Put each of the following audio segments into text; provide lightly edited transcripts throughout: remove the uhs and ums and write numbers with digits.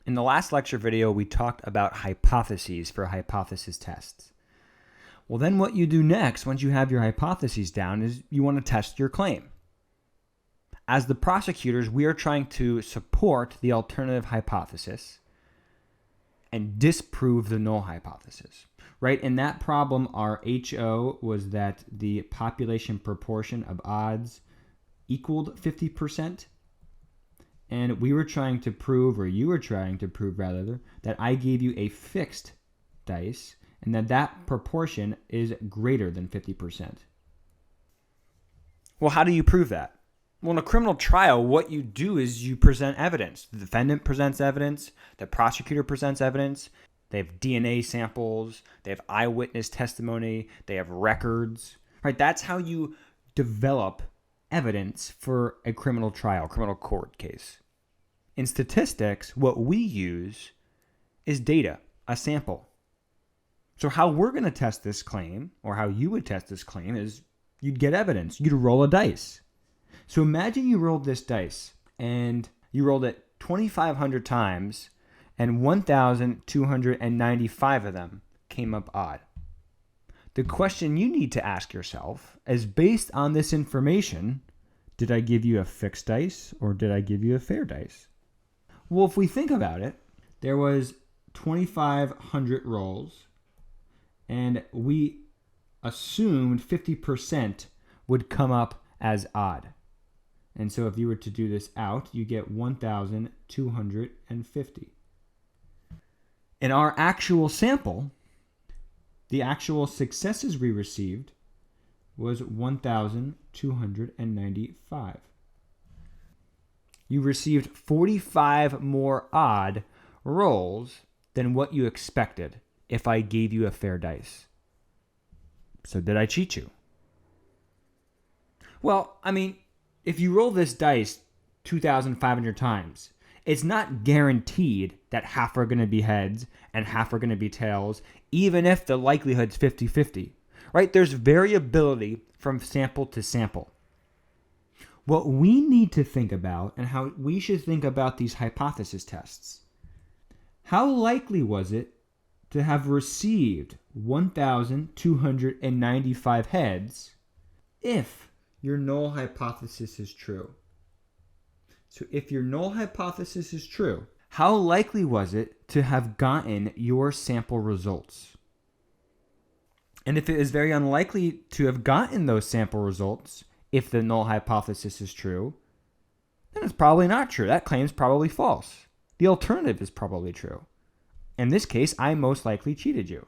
In the last lecture video, we talked about hypotheses for hypothesis tests. Well, then what you do next, once you have your hypotheses down, is you want to test your claim. As the prosecutors, we are trying to support the alternative hypothesis and disprove the null hypothesis, right? In that problem, our HO was that the population proportion of odds equaled 50%. And we were trying to prove, or you were trying to prove rather, that I gave you a fixed dice and that proportion is greater than 50%. Well, how do you prove that? Well, in a criminal trial, what you do is you present evidence. The defendant presents evidence. The prosecutor presents evidence. They have DNA samples. They have eyewitness testimony. They have records. Right? That's how you develop evidence for a criminal trial, criminal court case. In statistics, what we use is data, a sample. So how we're going to test this claim, or how you would test this claim, is you'd get evidence. You'd roll a dice. So imagine you rolled this dice, and you rolled it 2,500 times, and 1,295 of them came up odd. The question you need to ask yourself is, based on this information, did I give you a fixed dice or did I give you a fair dice? Well, if we think about it, there was 2,500 rolls, and we assumed 50% would come up as odd. And so if you were to do this out, you get 1,250. In our actual sample, the actual successes we received was 1,295. You received 45 more odd rolls than what you expected if I gave you a fair dice. So did I cheat you? Well, I mean, if you roll this dice 2,500 times, it's not guaranteed that half are going to be heads and half are going to be tails, even if the likelihood's 50-50, right? There's variability from sample to sample. What we need to think about, and how we should think about these hypothesis tests, how likely was it to have received 1,295 heads if your null hypothesis is true? So if your null hypothesis is true, how likely was it to have gotten your sample results? And if it is very unlikely to have gotten those sample results, if the null hypothesis is true, then it's probably not true. That claim is probably false. The alternative is probably true. In this case, I most likely cheated you.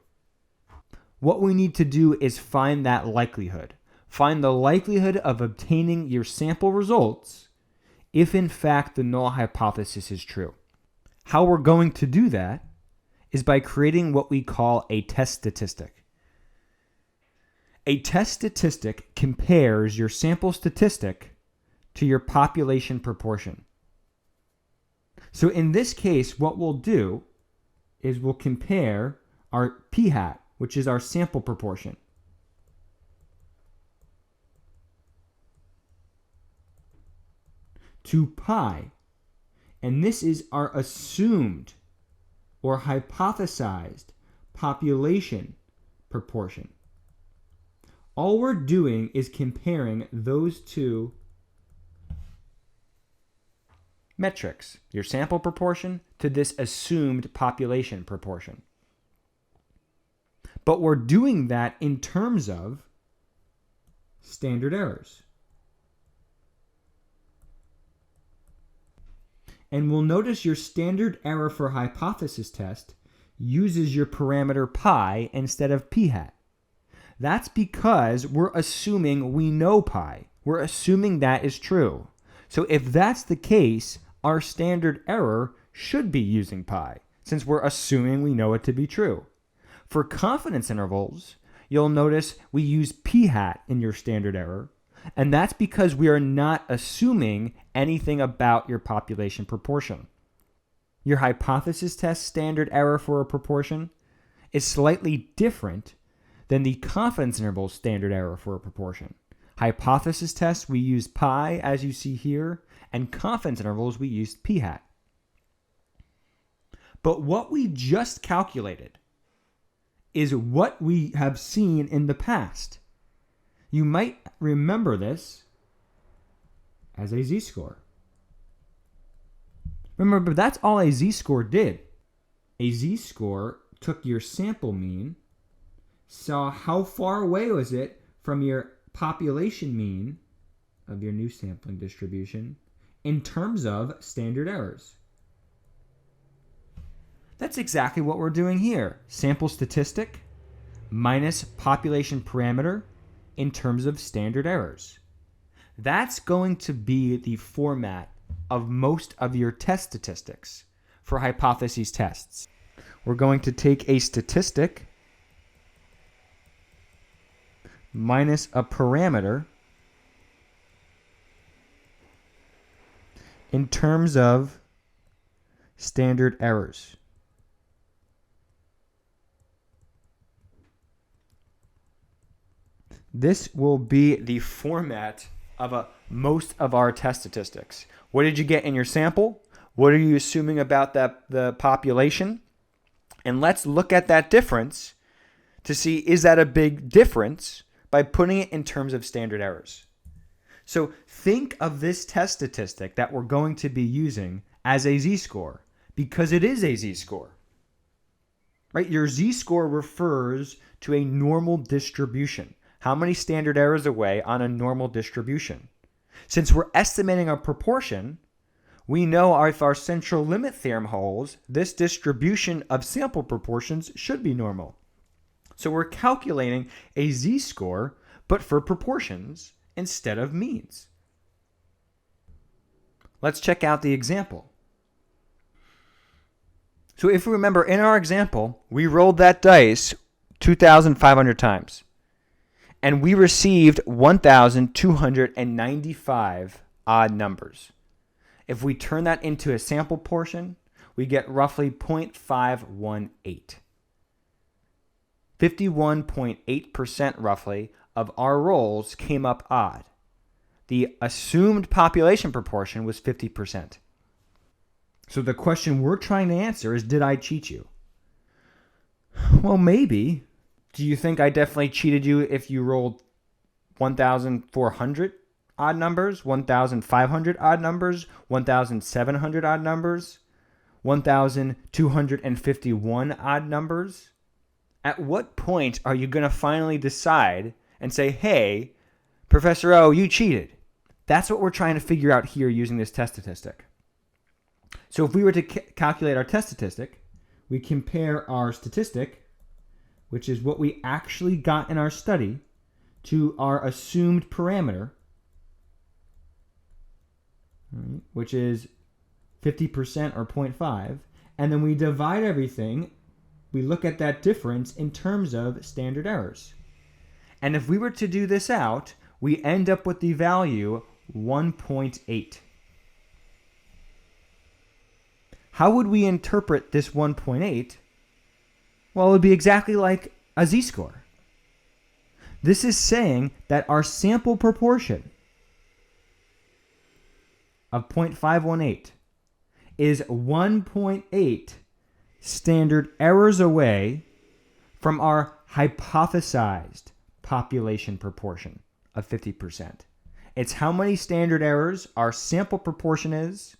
What we need to do is find that likelihood. Find the likelihood of obtaining your sample results if in fact the null hypothesis is true. How we're going to do that is by creating what we call a test statistic. A test statistic compares your sample statistic to your population proportion. So in this case, what we'll do is we'll compare our p-hat, which is our sample proportion, to pi, and this is our assumed or hypothesized population proportion. All we're doing is comparing those two metrics, your sample proportion to this assumed population proportion. But we're doing that in terms of standard errors. And we'll notice your standard error for hypothesis test uses your parameter pi instead of p-hat. That's because we're assuming we know pi. We're assuming that is true. So if that's the case, our standard error should be using pi, since we're assuming we know it to be true. For confidence intervals, you'll notice we use p-hat in your standard error, and that's because we are not assuming anything about your population proportion. Your hypothesis test standard error for a proportion is slightly different than the confidence interval standard error for a proportion. Hypothesis tests, we use pi, as you see here, and confidence intervals, we use p-hat. But what we just calculated is what we have seen in the past. You might remember this as a z-score. Remember, that's all a z-score did. A z-score took your sample mean, saw how far away was it from your population mean of your new sampling distribution in terms of standard errors. That's exactly what we're doing here. Sample statistic minus population parameter in terms of standard errors. That's going to be the format of most of your test statistics for hypotheses tests. We're going to take a statistic minus a parameter in terms of standard errors. This will be the format of most of our test statistics. What did you get in your sample? What are you assuming about the population? And let's look at that difference to see, is that a big difference by putting it in terms of standard errors. So think of this test statistic that we're going to be using as a z-score, because it is a z-score. Right? Your z-score refers to a normal distribution. How many standard errors away on a normal distribution? Since we're estimating a proportion, we know if our central limit theorem holds, this distribution of sample proportions should be normal. So we're calculating a z-score, but for proportions instead of means. Let's check out the example. So if we remember, in our example, we rolled that dice 2,500 times. And we received 1,295 odd numbers. If we turn that into a sample portion, we get roughly 0.518. 51.8% roughly of our rolls came up odd. The assumed population proportion was 50%. So the question we're trying to answer is, did I cheat you? Well, maybe. Do you think I definitely cheated you if you rolled 1,400 odd numbers, 1,500 odd numbers, 1,700 odd numbers, 1,251 odd numbers? At what point are you going to finally decide and say, hey, Professor O, you cheated? That's what we're trying to figure out here using this test statistic. So if we were to calculate our test statistic, we compare our statistic, which is what we actually got in our study, to our assumed parameter, right, which is 50% or 0.5, and then we divide everything. We look at that difference in terms of standard errors. And if we were to do this out, we end up with the value 1.8. How would we interpret this 1.8? Well, it would be exactly like a z-score. This is saying that our sample proportion of 0.518 is 1.8 standard errors away from our hypothesized population proportion of 50%. It's how many standard errors our sample proportion is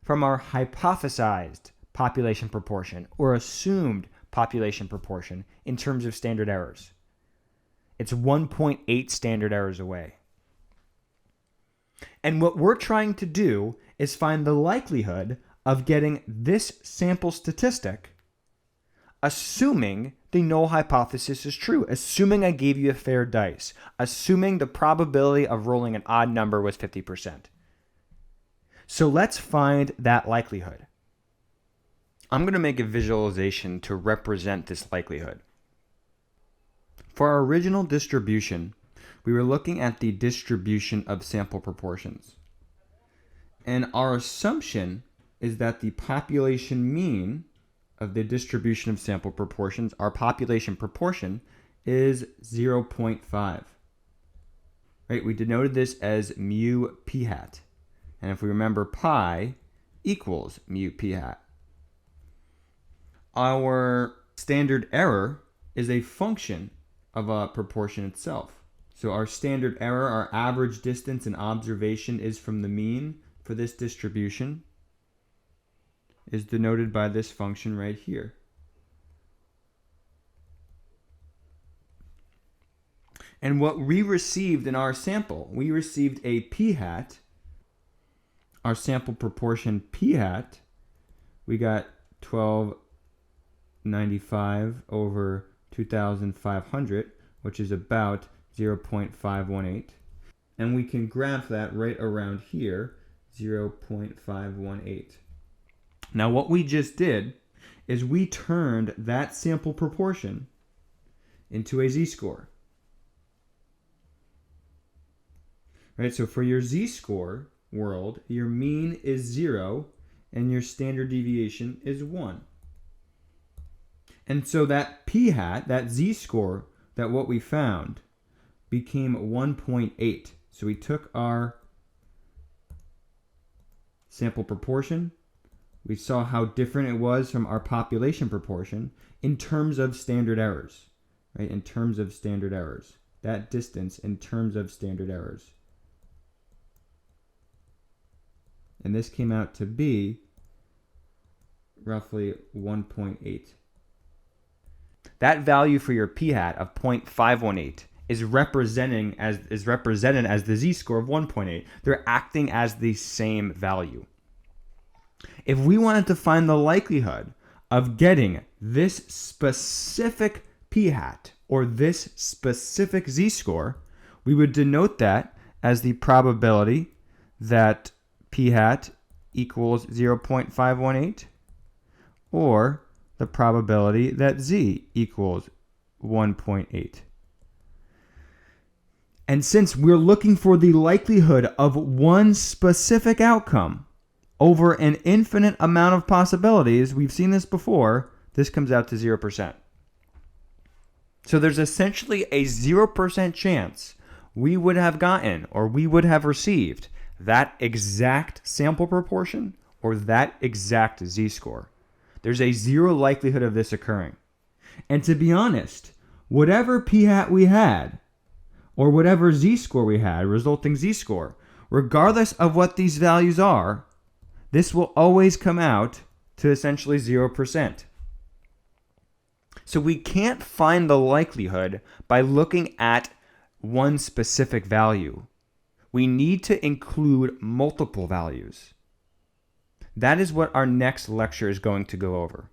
from our hypothesized population proportion or assumed population proportion in terms of standard errors. It's 1.8 standard errors away. And what we're trying to do is find the likelihood of getting this sample statistic, assuming the null hypothesis is true, assuming I gave you a fair dice, assuming the probability of rolling an odd number was 50%. So let's find that likelihood. I'm going to make a visualization to represent this likelihood. For our original distribution, we were looking at the distribution of sample proportions. And our assumption is that the population mean of the distribution of sample proportions, our population proportion, is 0.5. Right? We denoted this as mu p hat. And if we remember, pi equals mu p hat. our standard error is a function of a proportion itself. So our standard error, our average distance in observation is from the mean for this distribution, is denoted by this function right here. And what we received in our sample, we received a p-hat, our sample proportion p-hat, we got 1295 over 2,500, which is about 0.518. And we can graph that right around here, 0.518. Now what we just did is we turned that sample proportion into a z-score. Right, so for your z-score world, your mean is 0 and your standard deviation is 1. And so that p-hat, that z-score, that what we found, became 1.8. So we took our sample proportion, we saw how different it was from our population proportion in terms of standard errors, right? In terms of standard errors. That distance in terms of standard errors. And this came out to be roughly 1.8. That value for your p-hat of 0.518 is represented as the z-score of 1.8. They're acting as the same value. If we wanted to find the likelihood of getting this specific p-hat or this specific z-score, we would denote that as the probability that p-hat equals 0.518 or the probability that z equals 1.8. And since we're looking for the likelihood of one specific outcome over an infinite amount of possibilities, we've seen this before, this comes out to 0%. So there's essentially a 0% chance we would have gotten or we would have received that exact sample proportion or that exact z-score. There's a 0 likelihood of this occurring. And to be honest, whatever p-hat we had, or whatever z-score we had, resulting z-score, regardless of what these values are, this will always come out to essentially 0%. So we can't find the likelihood by looking at one specific value. We need to include multiple values. That is what our next lecture is going to go over.